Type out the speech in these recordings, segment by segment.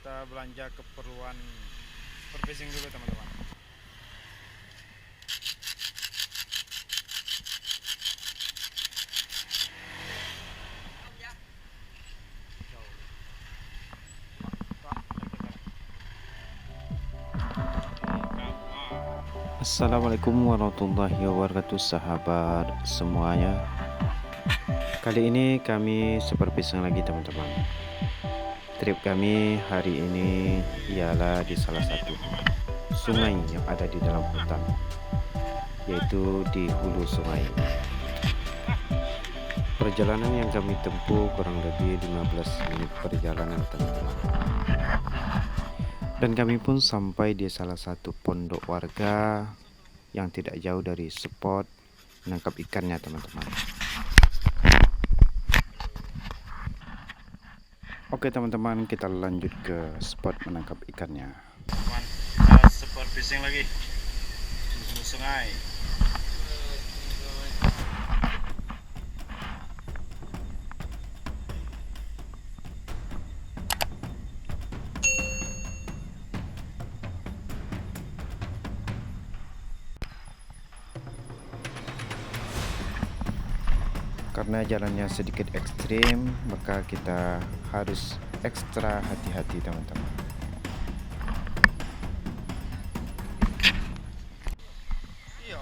kita belanja keperluan superfishing dulu teman-teman. Assalamualaikum warahmatullahi wabarakatuh sahabat semuanya. Kali ini kami superfishing lagi teman-teman. Trip kami hari ini ialah di salah satu sungai yang ada di dalam hutan, yaitu di hulu sungai. Perjalanan yang kami tempuh kurang lebih 15 menit perjalanan teman-teman. Dan kami pun sampai di salah satu pondok warga yang tidak jauh dari spot menangkap ikannya teman-teman. Oke teman-teman, kita lanjut ke spot menangkap ikannya. Teman, kita superfishing lagi di sungai. Karena jalannya sedikit ekstrim, maka kita harus ekstra hati-hati teman-teman. Iya.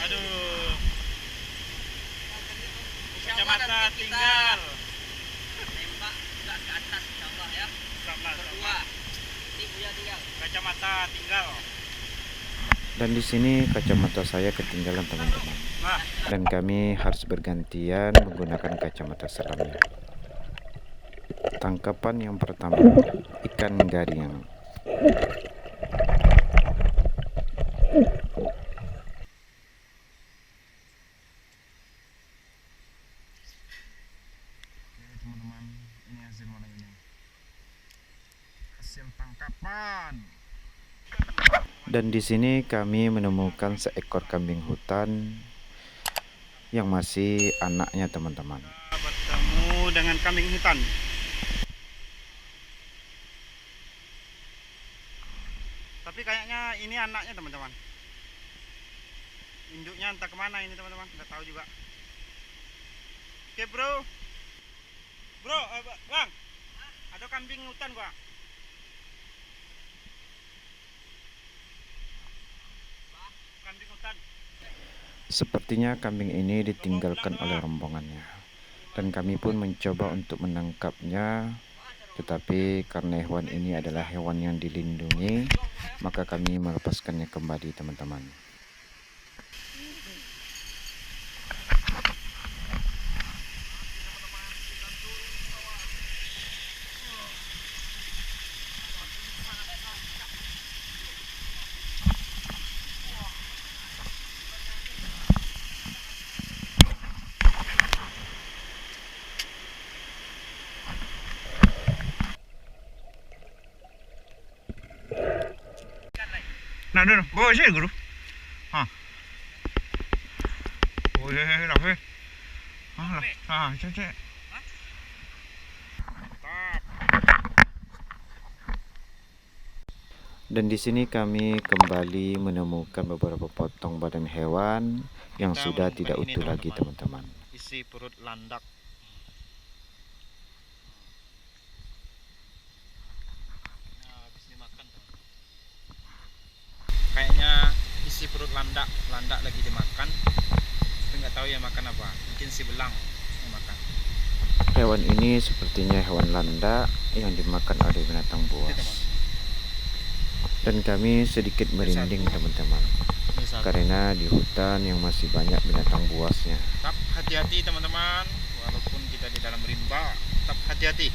Aduh. Kacamata tinggal. Tembak juga ke atas insyaallah ya. Sama. Berdua. Ini Buya tinggal. Kacamata tinggal. Dan di sini kacamata saya ketinggalan teman-teman. Nah, Dan kami harus bergantian menggunakan kacamata selamnya. Tangkapan yang pertama, ikan garing. teman-teman, ini hasil mana ini? Hasil tangkapan. Dan di sini kami menemukan seekor kambing hutan yang masih anaknya teman-teman. Bertemu dengan kambing hutan. Tapi kayaknya ini anaknya teman-teman. Induknya entah kemana ini teman-teman, tidak tahu juga. Oke bro. Bro, bang, ada kambing hutan gua. Kambing hutan. Sepertinya kambing ini ditinggalkan oleh rombongannya, dan kami pun mencoba untuk menangkapnya, tetapi karena hewan ini adalah hewan yang dilindungi, maka kami melepaskannya kembali teman-teman. Nah, dulu, bawa saya guru. Hah. Oh iya, lah. Cek. Dan di sini kami kembali menemukan beberapa potong badan hewan yang Kita sudah menemukan tidak ini, utuh lagi teman-teman. Isi perut landak. Nah, habis dimakan teman. Kayaknya isi perut landak lagi dimakan. Tapi nggak tahu ya makan apa. Mungkin si belang yang makan. Hewan ini sepertinya hewan landak yang dimakan oleh binatang Itu buas. teman. Dan kami sedikit merinding teman-teman, Ini satu. karena di hutan yang masih banyak binatang buasnya. Tetap hati-hati teman-teman. Walaupun kita di dalam rimba, tetap hati-hati.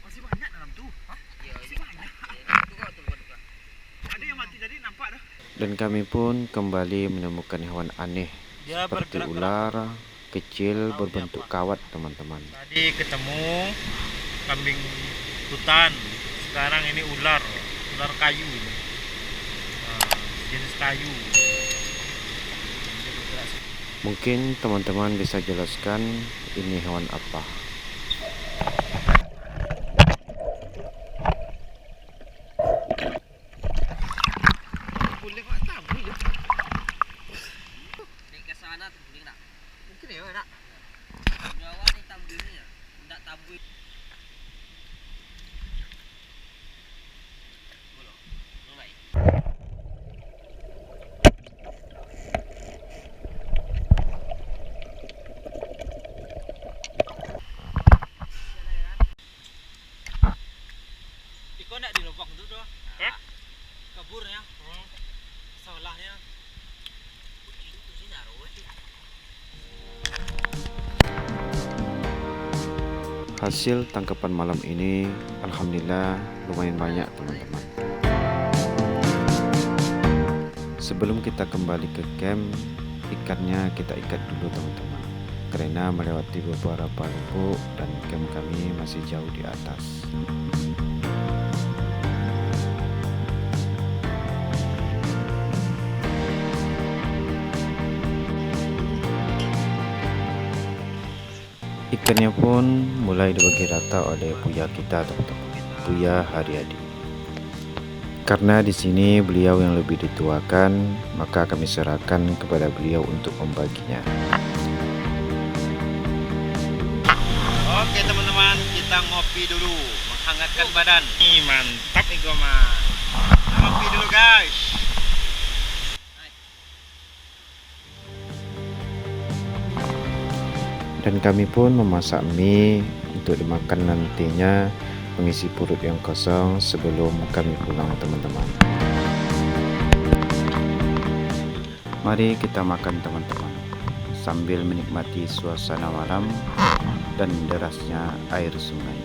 Masih banyak dalam tuh. Hah? Iya, Masih iya. banyak. Tunggu. Ada yang mati tadi nampak dah. Dan kami pun kembali menemukan hewan aneh Dia seperti bergerak-gerak. ular kecil berbentuk kawat, teman-teman. Tadi ketemu kambing hutan. Sekarang ini ular kayu ini. Nah, jenis kayu. Dia bergerak. Mungkin teman-teman bisa jelaskan ini hewan apa? Boleh kok tabu ya. Naik ke sana tuh boleh nak. Mungkin ya nak. Jawa nih tabu ini ya. Enggak tabu. Belum. Mulai. Iko nak di lubang tu doh. Kaburnya. Salahnya. Itu sih naruh. Hasil tangkapan malam ini alhamdulillah lumayan banyak, teman-teman. Sebelum kita kembali ke camp, ikannya kita ikat dulu, teman-teman, karena melewati beberapa lubuk dan camp kami masih jauh di atas. Ikannya pun mulai dibagi rata oleh Buya kita, teman-teman, Buya Haryadi. Karena di sini beliau yang lebih dituakan, maka kami serahkan kepada beliau untuk membaginya. Oke teman-teman, kita ngopi dulu, menghangatkan badan. Ih, mantap Iko mah. Ngopi dulu guys. Dan kami pun memasak mie untuk dimakan nantinya, mengisi perut yang kosong sebelum kami pulang, teman-teman. Mari kita makan, teman-teman, sambil menikmati suasana malam dan derasnya air sungai.